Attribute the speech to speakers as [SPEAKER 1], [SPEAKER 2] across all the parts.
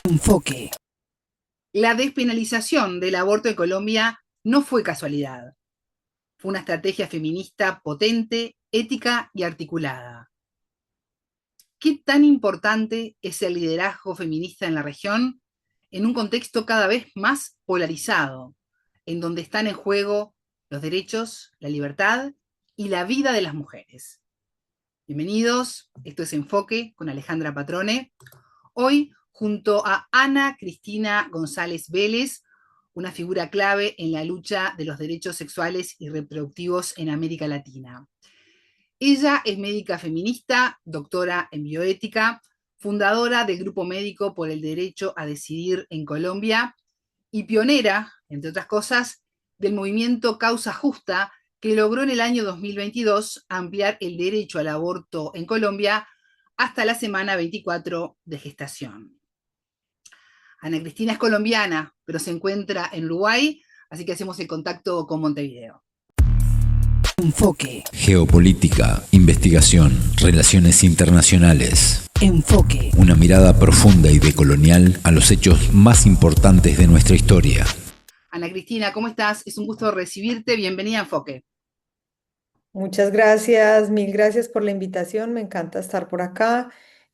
[SPEAKER 1] Enfoque. La despenalización del aborto en Colombia no fue casualidad. Fue una estrategia feminista potente, ética y articulada. ¿Qué tan importante es el liderazgo feminista en la región en un contexto cada vez más polarizado, en donde están en juego los derechos, la libertad y la vida de las mujeres? Bienvenidos, esto es Enfoque con Alejandra Patrone. Hoy, junto a Ana Cristina González Vélez, una figura clave en la lucha de los derechos sexuales y reproductivos en América Latina. Ella es médica feminista, doctora en bioética, fundadora del Grupo Médico por el Derecho a Decidir en Colombia y pionera, entre otras cosas, del movimiento Causa Justa, que logró en el año 2022 ampliar el derecho al aborto en Colombia hasta la semana 24 de gestación. Ana Cristina es colombiana, pero se encuentra en Uruguay, así que hacemos el contacto con Montevideo.
[SPEAKER 2] Enfoque. Geopolítica, investigación, relaciones internacionales.
[SPEAKER 1] Enfoque.
[SPEAKER 2] Una mirada profunda y decolonial a los hechos más importantes de nuestra historia.
[SPEAKER 1] Ana Cristina, ¿cómo estás? Es un gusto recibirte. Bienvenida a Enfoque.
[SPEAKER 3] Muchas gracias, mil gracias por la invitación, me encanta estar por acá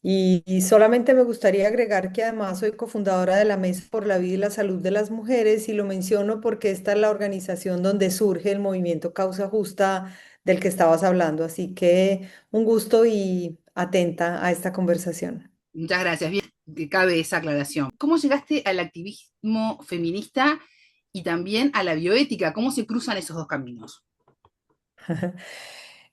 [SPEAKER 3] y solamente me gustaría agregar que además soy cofundadora de la Mesa por la Vida y la Salud de las Mujeres y lo menciono porque esta es la organización donde surge el movimiento Causa Justa del que estabas hablando, así que un gusto y atenta a esta conversación.
[SPEAKER 1] Muchas gracias. Bien, que cabe esa aclaración. ¿Cómo llegaste al activismo feminista y también a la bioética? ¿Cómo se cruzan esos dos caminos?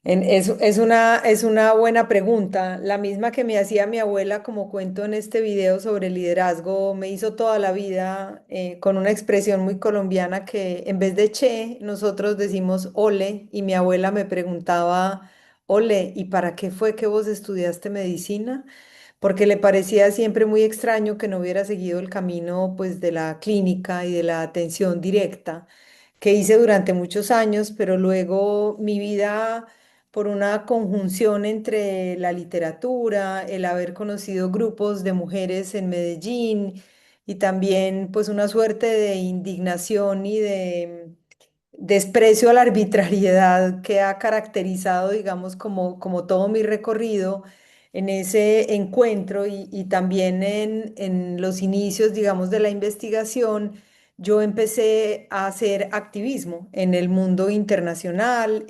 [SPEAKER 3] Es una buena pregunta, la misma que me hacía mi abuela, como cuento en este video sobre liderazgo, me hizo toda la vida con una expresión muy colombiana que en vez de che, nosotros decimos ole, y mi abuela me preguntaba, ole, ¿y para qué fue que vos estudiaste medicina? Porque le parecía siempre muy extraño que no hubiera seguido el camino pues de la clínica y de la atención directa que hice durante muchos años, pero luego mi vida, por una conjunción entre la literatura, el haber conocido grupos de mujeres en Medellín y también pues una suerte de indignación y de desprecio a la arbitrariedad que ha caracterizado, digamos, como todo mi recorrido en ese encuentro y también en los inicios, digamos, de la investigación, yo empecé a hacer activismo en el mundo internacional,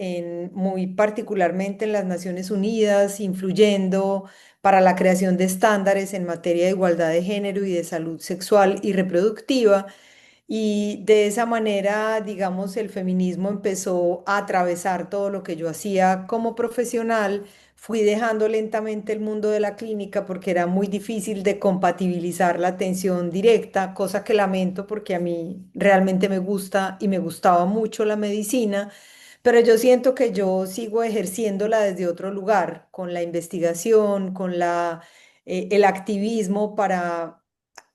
[SPEAKER 3] muy particularmente en las Naciones Unidas, influyendo para la creación de estándares en materia de igualdad de género y de salud sexual y reproductiva. Y de esa manera, digamos, el feminismo empezó a atravesar todo lo que yo hacía como profesional. Fui dejando lentamente el mundo de la clínica porque era muy difícil de compatibilizar la atención directa, cosa que lamento porque a mí realmente me gusta y me gustaba mucho la medicina, pero yo siento que yo sigo ejerciéndola desde otro lugar, con la investigación, con el activismo para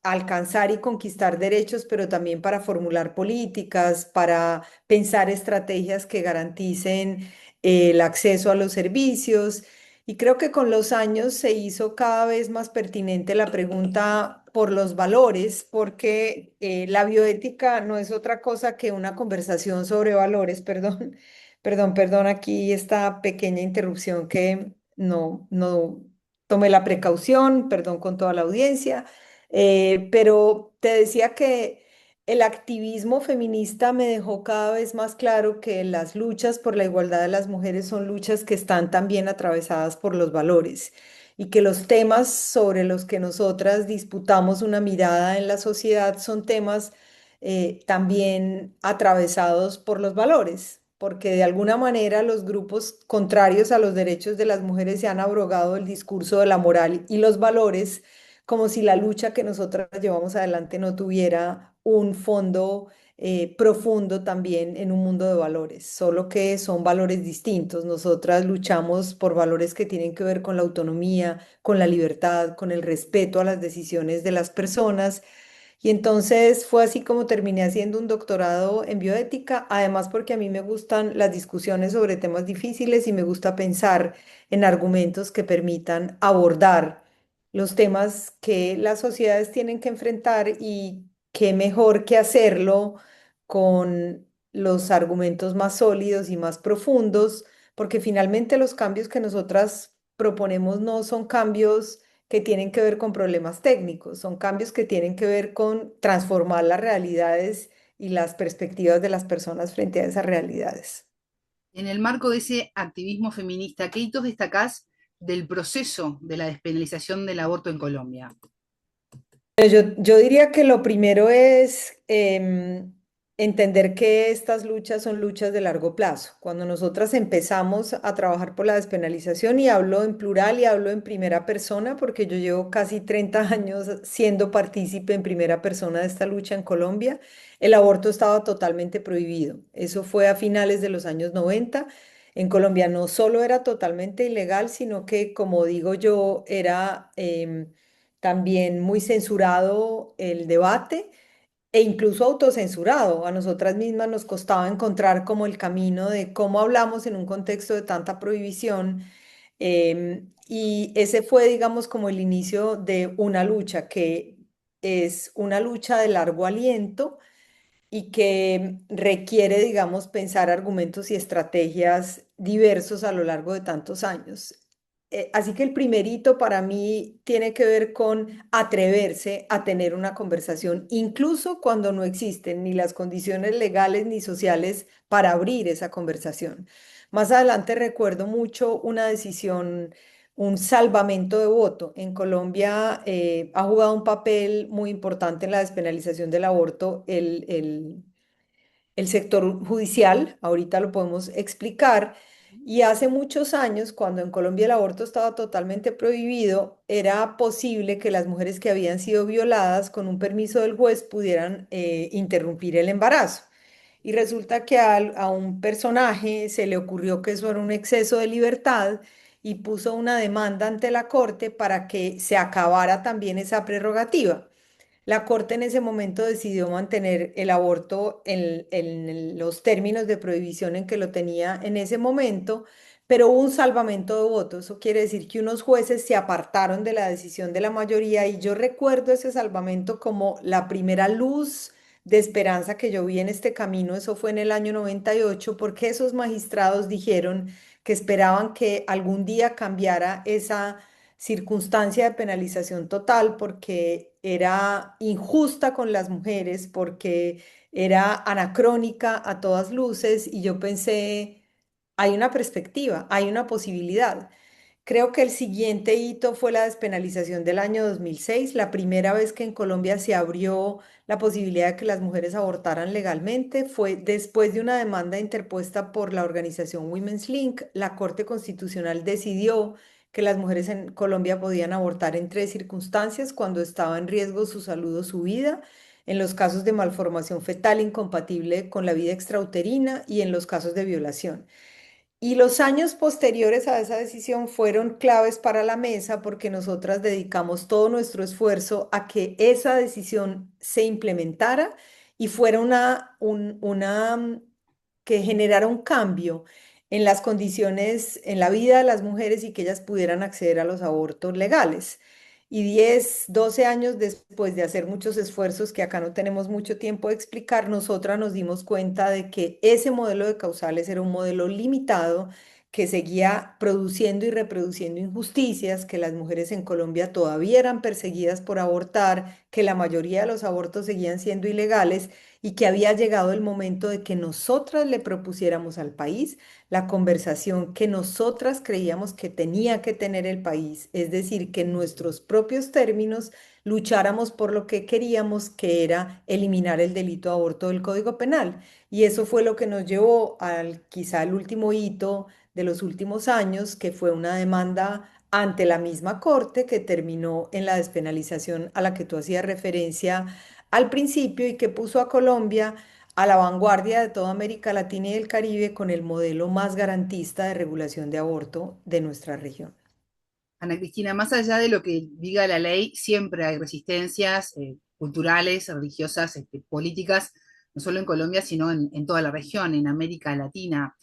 [SPEAKER 3] alcanzar y conquistar derechos, pero también para formular políticas, para pensar estrategias que garanticen el acceso a los servicios. Y creo que con los años se hizo cada vez más pertinente la pregunta por los valores, porque la bioética no es otra cosa que una conversación sobre valores, perdón, perdón, aquí esta pequeña interrupción que no tomé la precaución, perdón con toda la audiencia. Pero te decía que el activismo feminista me dejó cada vez más claro que las luchas por la igualdad de las mujeres son luchas que están también atravesadas por los valores y que los temas sobre los que nosotras disputamos una mirada en la sociedad son temas también atravesados por los valores, porque de alguna manera los grupos contrarios a los derechos de las mujeres se han abrogado el discurso de la moral y los valores como si la lucha que nosotras llevamos adelante no tuviera un fondo profundo también en un mundo de valores, solo que son valores distintos. Nosotras luchamos por valores que tienen que ver con la autonomía, con la libertad, con el respeto a las decisiones de las personas. Y entonces fue así como terminé haciendo un doctorado en bioética, además porque a mí me gustan las discusiones sobre temas difíciles y me gusta pensar en argumentos que permitan abordar los temas que las sociedades tienen que enfrentar y qué mejor que hacerlo con los argumentos más sólidos y más profundos, porque finalmente los cambios que nosotras proponemos no son cambios que tienen que ver con problemas técnicos, son cambios que tienen que ver con transformar las realidades y las perspectivas de las personas frente a esas realidades.
[SPEAKER 1] En el marco de ese activismo feminista, ¿qué hitos destacás del proceso de la despenalización del aborto en Colombia?
[SPEAKER 3] Yo diría que lo primero es entender que estas luchas son luchas de largo plazo. Cuando nosotras empezamos a trabajar por la despenalización, y hablo en plural y hablo en primera persona, porque yo llevo casi 30 años siendo partícipe en primera persona de esta lucha en Colombia, el aborto estaba totalmente prohibido. Eso fue a finales de los años 90. En Colombia no solo era totalmente ilegal, sino que, como digo yo, era también muy censurado el debate e incluso autocensurado. A nosotras mismas nos costaba encontrar como el camino de cómo hablamos en un contexto de tanta prohibición. Y ese fue, digamos, como el inicio de una lucha que es una lucha de largo aliento y que requiere, digamos, pensar argumentos y estrategias diversos a lo largo de tantos años. Así que el primer hito para mí tiene que ver con atreverse a tener una conversación, incluso cuando no existen ni las condiciones legales ni sociales para abrir esa conversación. Más adelante recuerdo mucho una decisión, un salvamento de voto. En Colombia ha jugado un papel muy importante en la despenalización del aborto el sector judicial, ahorita lo podemos explicar, y hace muchos años, cuando en Colombia el aborto estaba totalmente prohibido, era posible que las mujeres que habían sido violadas con un permiso del juez pudieran interrumpir el embarazo. Y resulta que a un personaje se le ocurrió que eso era un exceso de libertad y puso una demanda ante la corte para que se acabara también esa prerrogativa. La Corte en ese momento decidió mantener el aborto en los términos de prohibición en que lo tenía en ese momento, pero hubo un salvamento de votos. Eso quiere decir que unos jueces se apartaron de la decisión de la mayoría, y yo recuerdo ese salvamento como la primera luz de esperanza que yo vi en este camino. Eso fue en el año 98, porque esos magistrados dijeron que esperaban que algún día cambiara esa circunstancia de penalización total, porque era injusta con las mujeres, porque era anacrónica a todas luces, y yo pensé, hay una perspectiva, hay una posibilidad. Creo que el siguiente hito fue la despenalización del año 2006, la primera vez que en Colombia se abrió la posibilidad de que las mujeres abortaran legalmente. Fue después de una demanda interpuesta por la organización Women's Link. La Corte Constitucional decidió que las mujeres en Colombia podían abortar en tres circunstancias: cuando estaba en riesgo su salud o su vida, en los casos de malformación fetal incompatible con la vida extrauterina, y en los casos de violación. Y los años posteriores a esa decisión fueron claves para la mesa, porque nosotras dedicamos todo nuestro esfuerzo a que esa decisión se implementara y fuera que generara un cambio en las condiciones, en la vida de las mujeres, y que ellas pudieran acceder a los abortos legales. Y 10, 12 años después de hacer muchos esfuerzos que acá no tenemos mucho tiempo de explicar, nosotras nos dimos cuenta de que ese modelo de causales era un modelo limitado, que seguía produciendo y reproduciendo injusticias, que las mujeres en Colombia todavía eran perseguidas por abortar, que la mayoría de los abortos seguían siendo ilegales, y que había llegado el momento de que nosotras le propusiéramos al país la conversación que nosotras creíamos que tenía que tener el país, es decir, que en nuestros propios términos lucháramos por lo que queríamos, que era eliminar el delito de aborto del Código Penal. Y eso fue lo que nos llevó al quizá el último hito de los últimos años, que fue una demanda ante la misma Corte que terminó en la despenalización a la que tú hacías referencia al principio, y que puso a Colombia a la vanguardia de toda América Latina y el Caribe con el modelo más garantista de regulación de aborto de nuestra región.
[SPEAKER 1] Ana Cristina, más allá de lo que diga la ley, siempre hay resistencias culturales, religiosas, políticas, no solo en Colombia, sino en toda la región, en América Latina.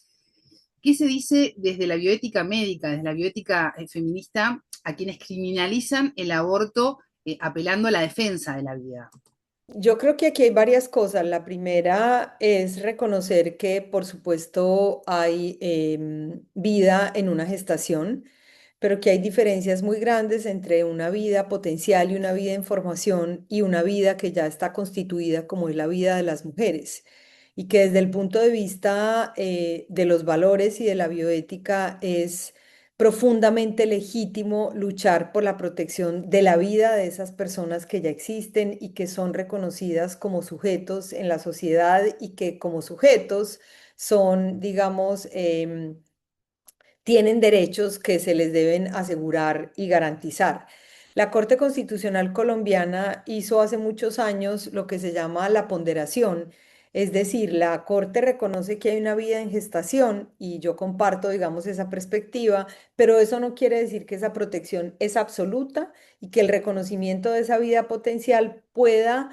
[SPEAKER 1] ¿Qué se dice desde la bioética médica, desde la bioética feminista, a quienes criminalizan el aborto apelando a la defensa de la vida?
[SPEAKER 3] Yo creo que aquí hay varias cosas. La primera es reconocer que, por supuesto, hay vida en una gestación, pero que hay diferencias muy grandes entre una vida potencial y una vida en formación y una vida que ya está constituida como es la vida de las mujeres. Y que desde el punto de vista de los valores y de la bioética es profundamente legítimo luchar por la protección de la vida de esas personas que ya existen y que son reconocidas como sujetos en la sociedad y que como sujetos son, digamos, tienen derechos que se les deben asegurar y garantizar. La Corte Constitucional colombiana hizo hace muchos años lo que se llama la ponderación, es decir, la Corte reconoce que hay una vida en gestación y yo comparto, digamos, esa perspectiva, pero eso no quiere decir que esa protección es absoluta y que el reconocimiento de esa vida potencial pueda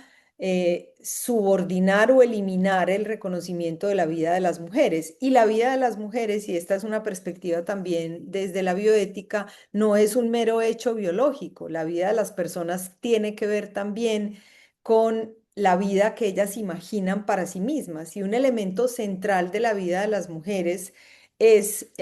[SPEAKER 3] subordinar o eliminar el reconocimiento de la vida de las mujeres. Y la vida de las mujeres, y esta es una perspectiva también desde la bioética, no es un mero hecho biológico. La vida de las personas tiene que ver también con la vida que ellas imaginan para sí mismas. Y un elemento central de la vida de las mujeres es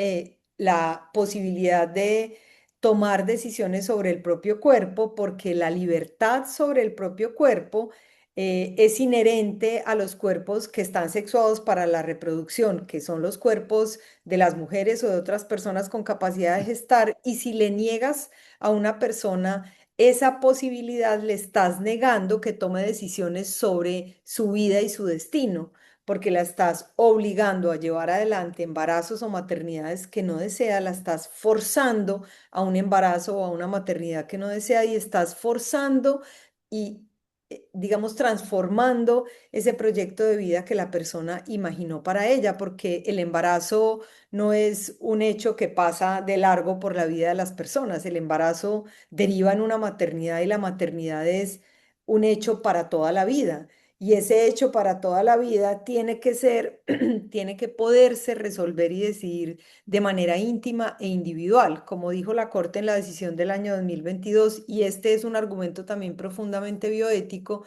[SPEAKER 3] la posibilidad de tomar decisiones sobre el propio cuerpo, porque la libertad sobre el propio cuerpo es inherente a los cuerpos que están sexuados para la reproducción, que son los cuerpos de las mujeres o de otras personas con capacidad de gestar, y si le niegas a una persona esa posibilidad, le estás negando que tome decisiones sobre su vida y su destino, porque la estás obligando a llevar adelante embarazos o maternidades que no desea, la estás forzando a un embarazo o a una maternidad que no desea y estás forzando y digamos, transformando ese proyecto de vida que la persona imaginó para ella, porque el embarazo no es un hecho que pasa de largo por la vida de las personas. El embarazo deriva en una maternidad y la maternidad es un hecho para toda la vida. Y ese hecho para toda la vida tiene que ser, tiene que poderse resolver y decidir de manera íntima e individual, como dijo la Corte en la decisión del año 2022, y este es un argumento también profundamente bioético.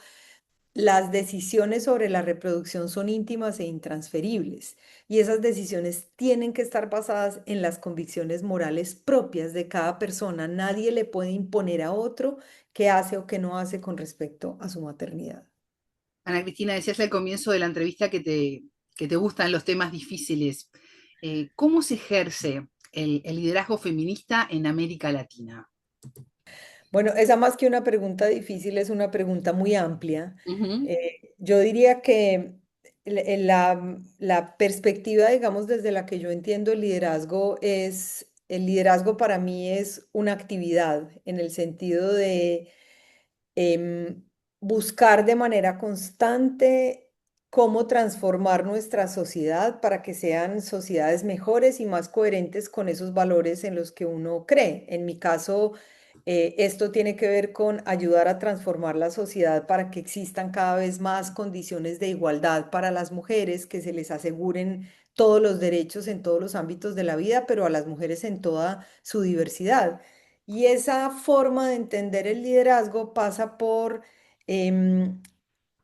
[SPEAKER 3] Las decisiones sobre la reproducción son íntimas e intransferibles, y esas decisiones tienen que estar basadas en las convicciones morales propias de cada persona. Nadie le puede imponer a otro qué hace o qué no hace con respecto a su maternidad.
[SPEAKER 1] Ana Cristina, decías al comienzo de la entrevista que te gustan los temas difíciles. ¿Cómo se ejerce el liderazgo feminista en América Latina?
[SPEAKER 3] Bueno, esa más que una pregunta difícil es una pregunta muy amplia.
[SPEAKER 1] Ujú.
[SPEAKER 3] Yo diría que la perspectiva, digamos, desde la que yo entiendo el liderazgo es, el liderazgo para mí es una actividad en el sentido de em, buscar de manera constante cómo transformar nuestra sociedad para que sean sociedades mejores y más coherentes con esos valores en los que uno cree. En mi caso, esto tiene que ver con ayudar a transformar la sociedad para que existan cada vez más condiciones de igualdad para las mujeres, que se les aseguren todos los derechos en todos los ámbitos de la vida, pero a las mujeres en toda su diversidad. Y esa forma de entender el liderazgo pasa por em,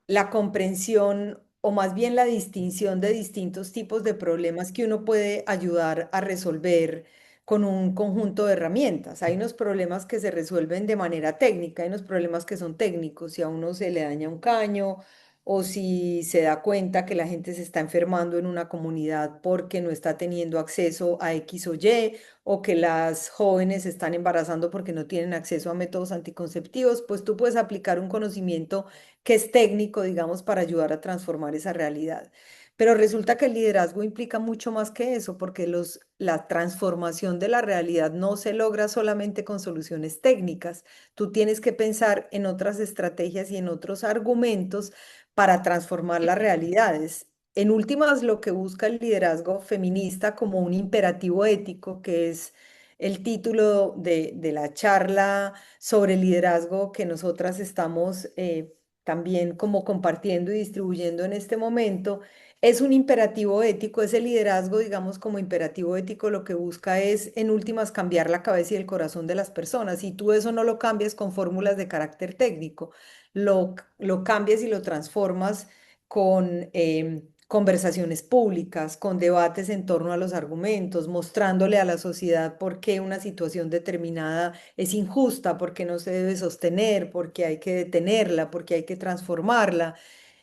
[SPEAKER 3] la comprensión o más bien la distinción de distintos tipos de problemas que uno puede ayudar a resolver con un conjunto de herramientas. Hay unos problemas que se resuelven de manera técnica, hay unos problemas que son técnicos, si a uno se le daña un caño o si se da cuenta que la gente se está enfermando en una comunidad porque no está teniendo acceso a X o Y, o que las jóvenes se están embarazando porque no tienen acceso a métodos anticonceptivos, pues tú puedes aplicar un conocimiento que es técnico, digamos, para ayudar a transformar esa realidad. Pero resulta que el liderazgo implica mucho más que eso, porque la transformación de la realidad no se logra solamente con soluciones técnicas. Tú tienes que pensar en otras estrategias y en otros argumentos para transformar las realidades. En últimas, lo que busca el liderazgo feminista como un imperativo ético, que es el título de la charla sobre liderazgo que nosotras estamos también como compartiendo y distribuyendo en este momento, es un imperativo ético, ese liderazgo, digamos, como imperativo ético, lo que busca es, en últimas, cambiar la cabeza y el corazón de las personas. Y tú eso no lo cambias con fórmulas de carácter técnico, lo cambias y lo transformas con conversaciones públicas, con debates en torno a los argumentos, mostrándole a la sociedad por qué una situación determinada es injusta, por qué no se debe sostener, por qué hay que detenerla, por qué hay que transformarla.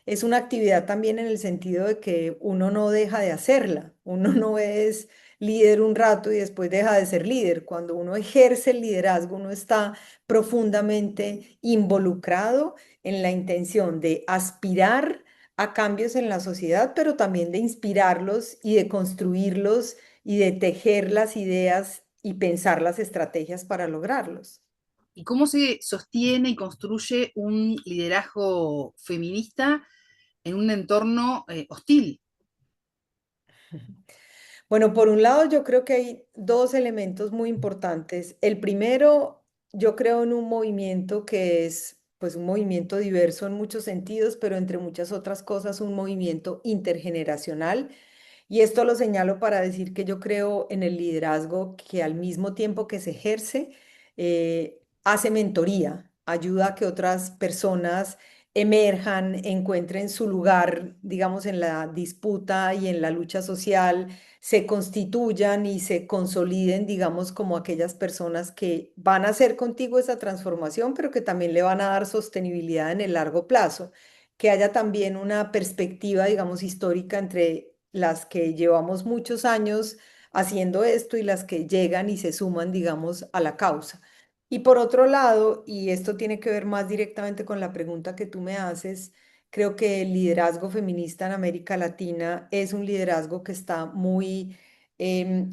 [SPEAKER 3] Es una actividad también en el sentido de que uno no deja de hacerla, uno no es líder un rato y después deja de ser líder. Cuando uno ejerce el liderazgo, uno está profundamente involucrado en la intención de aspirar a cambios en la sociedad, pero también de inspirarlos y de construirlos y de tejer las ideas y pensar las estrategias para lograrlos.
[SPEAKER 1] ¿Y cómo se sostiene y construye un liderazgo feminista en un entorno hostil?
[SPEAKER 3] Bueno, por un lado, yo creo que hay dos elementos muy importantes. El primero, yo creo en un movimiento que es, pues, un movimiento diverso en muchos sentidos, pero entre muchas otras cosas, un movimiento intergeneracional. Y esto lo señalo para decir que yo creo en el liderazgo que al mismo tiempo que se ejerce, hace mentoría, ayuda a que otras personas emerjan, encuentren su lugar, digamos, en la disputa y en la lucha social, se constituyan y se consoliden, digamos, como aquellas personas que van a hacer contigo esa transformación, pero que también le van a dar sostenibilidad en el largo plazo, que haya también una perspectiva, digamos, histórica entre las que llevamos muchos años haciendo esto y las que llegan y se suman, digamos, a la causa. Y por otro lado, y esto tiene que ver más directamente con la pregunta que tú me haces, creo que el liderazgo feminista en América Latina es un liderazgo que está muy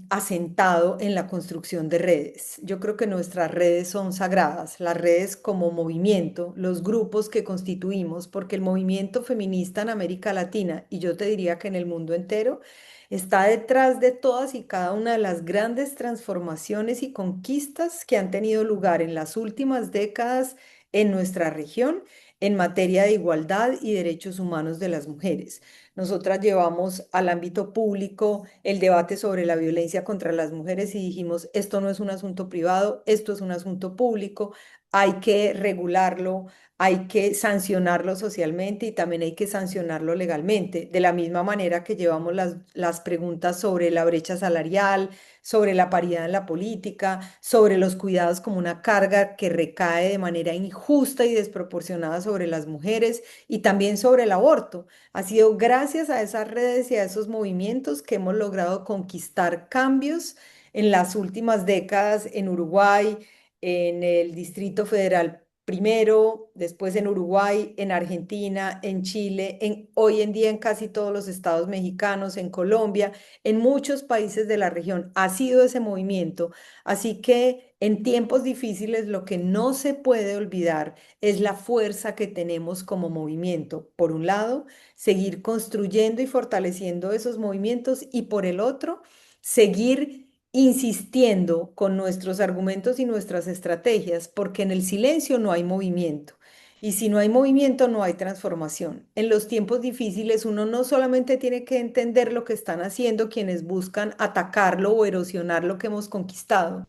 [SPEAKER 3] asentado en la construcción de redes. Yo creo que nuestras redes son sagradas, las redes como movimiento, los grupos que constituimos, porque el movimiento feminista en América Latina, y yo te diría que en el mundo entero, está detrás de todas y cada una de las grandes transformaciones y conquistas que han tenido lugar en las últimas décadas en nuestra región en materia de igualdad y derechos humanos de las mujeres. Nosotras llevamos al ámbito público el debate sobre la violencia contra las mujeres y dijimos, esto no es un asunto privado, esto es un asunto público, hay que regularlo, hay que sancionarlo socialmente y también hay que sancionarlo legalmente. De la misma manera que llevamos las preguntas sobre la brecha salarial, sobre la paridad en la política, sobre los cuidados como una carga que recae de manera injusta y desproporcionada sobre las mujeres y también sobre el aborto. Ha sido gracias a esas redes y a esos movimientos que hemos logrado conquistar cambios en las últimas décadas en Uruguay, en el Distrito Federal primero, después en Uruguay, en Argentina, en Chile, hoy en día en casi todos los estados mexicanos, en Colombia, en muchos países de la región. Ha sido ese movimiento. Así que en tiempos difíciles lo que no se puede olvidar es la fuerza que tenemos como movimiento. Por un lado, seguir construyendo y fortaleciendo esos movimientos y por el otro, seguir insistiendo con nuestros argumentos y nuestras estrategias, porque en el silencio no hay movimiento. Y si no hay movimiento, no hay transformación. En los tiempos difíciles, uno no solamente tiene que entender lo que están haciendo quienes buscan atacarlo o erosionar lo que hemos conquistado.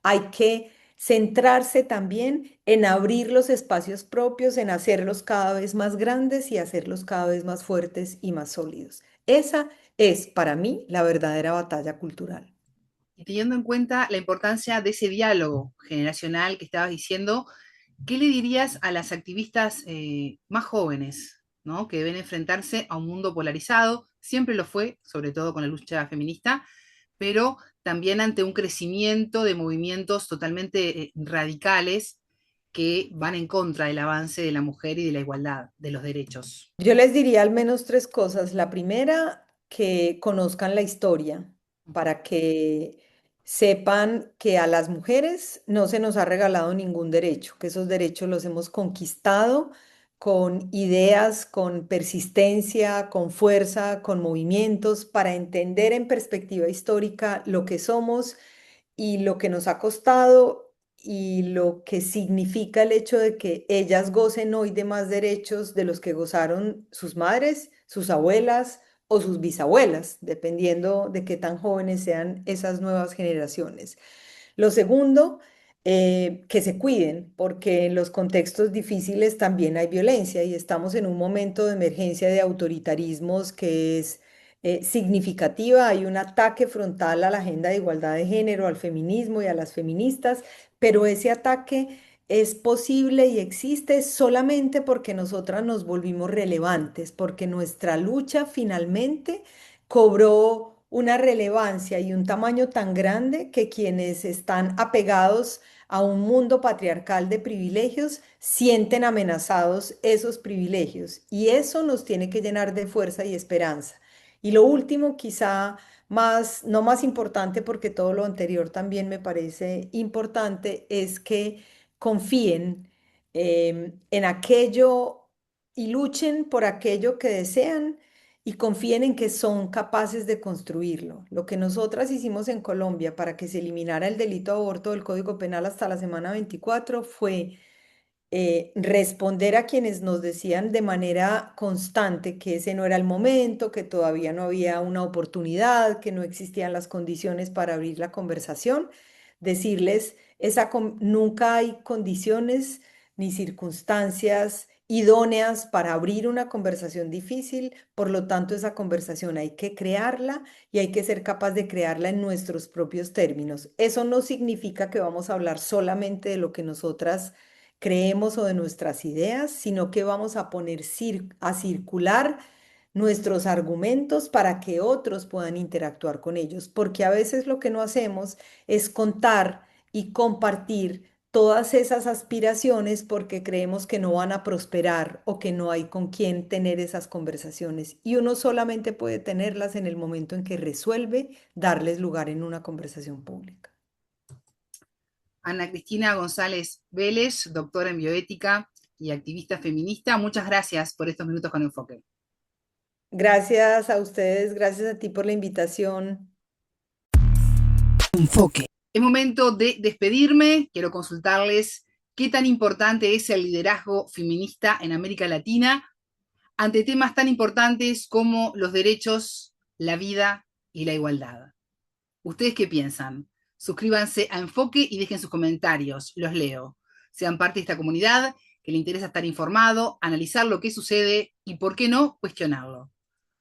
[SPEAKER 3] Hay que centrarse también en abrir los espacios propios, en hacerlos cada vez más grandes y hacerlos cada vez más fuertes y más sólidos. Esa es para mí la verdadera batalla cultural.
[SPEAKER 1] Y teniendo en cuenta la importancia de ese diálogo generacional que estabas diciendo, ¿qué le dirías a las activistas más jóvenes, ¿no? Que deben enfrentarse a un mundo polarizado? Siempre lo fue, sobre todo con la lucha feminista, pero también ante un crecimiento de movimientos totalmente radicales que van en contra del avance de la mujer y de la igualdad de los derechos.
[SPEAKER 3] Yo les diría al menos tres cosas. La primera, que conozcan la historia para que sepan que a las mujeres no se nos ha regalado ningún derecho, que esos derechos los hemos conquistado con ideas, con persistencia, con fuerza, con movimientos, para entender en perspectiva histórica lo que somos y lo que nos ha costado y lo que significa el hecho de que ellas gocen hoy de más derechos de los que gozaron sus madres, sus abuelas o sus bisabuelas, dependiendo de qué tan jóvenes sean esas nuevas generaciones. Lo segundo, que se cuiden, porque en los contextos difíciles también hay violencia y estamos en un momento de emergencia de autoritarismos que es significativa. Hay un ataque frontal a la agenda de igualdad de género, al feminismo y a las feministas, pero ese ataque es posible y existe solamente porque nosotras nos volvimos relevantes, porque nuestra lucha finalmente cobró una relevancia y un tamaño tan grande que quienes están apegados a un mundo patriarcal de privilegios sienten amenazados esos privilegios y eso nos tiene que llenar de fuerza y esperanza. Y lo último, quizá más, no más importante porque todo lo anterior también me parece importante, es que confíen en aquello y luchen por aquello que desean y confíen en que son capaces de construirlo. Lo que nosotras hicimos en Colombia para que se eliminara el delito de aborto del Código Penal hasta la semana 24 fue responder a quienes nos decían de manera constante que ese no era el momento, que todavía no había una oportunidad, que no existían las condiciones para abrir la conversación, decirles, nunca hay condiciones ni circunstancias idóneas para abrir una conversación difícil, por lo tanto esa conversación hay que crearla y hay que ser capaz de crearla en nuestros propios términos. Eso no significa que vamos a hablar solamente de lo que nosotras creemos o de nuestras ideas, sino que vamos a poner a circular nuestros argumentos para que otros puedan interactuar con ellos, porque a veces lo que no hacemos es contar y compartir todas esas aspiraciones porque creemos que no van a prosperar o que no hay con quién tener esas conversaciones. Y uno solamente puede tenerlas en el momento en que resuelve darles lugar en una conversación pública.
[SPEAKER 1] Ana Cristina González Vélez, doctora en bioética y activista feminista, muchas gracias por estos minutos con Enfoque.
[SPEAKER 3] Gracias a ustedes, gracias a ti por la invitación.
[SPEAKER 1] Enfoque. Es momento de despedirme. Quiero consultarles qué tan importante es el liderazgo feminista en América Latina ante temas tan importantes como los derechos, la vida y la igualdad. ¿Ustedes qué piensan? Suscríbanse a Enfoque y dejen sus comentarios, los leo. Sean parte de esta comunidad que le interesa estar informado, analizar lo que sucede y, ¿por qué no?, cuestionarlo.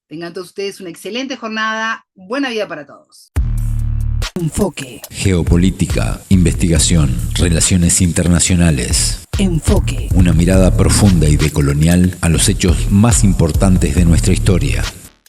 [SPEAKER 1] Tengan todos ustedes una excelente jornada. Buena vida para todos.
[SPEAKER 2] Enfoque. Geopolítica, investigación, relaciones internacionales. Enfoque. Una mirada profunda y decolonial a los hechos más importantes de nuestra historia.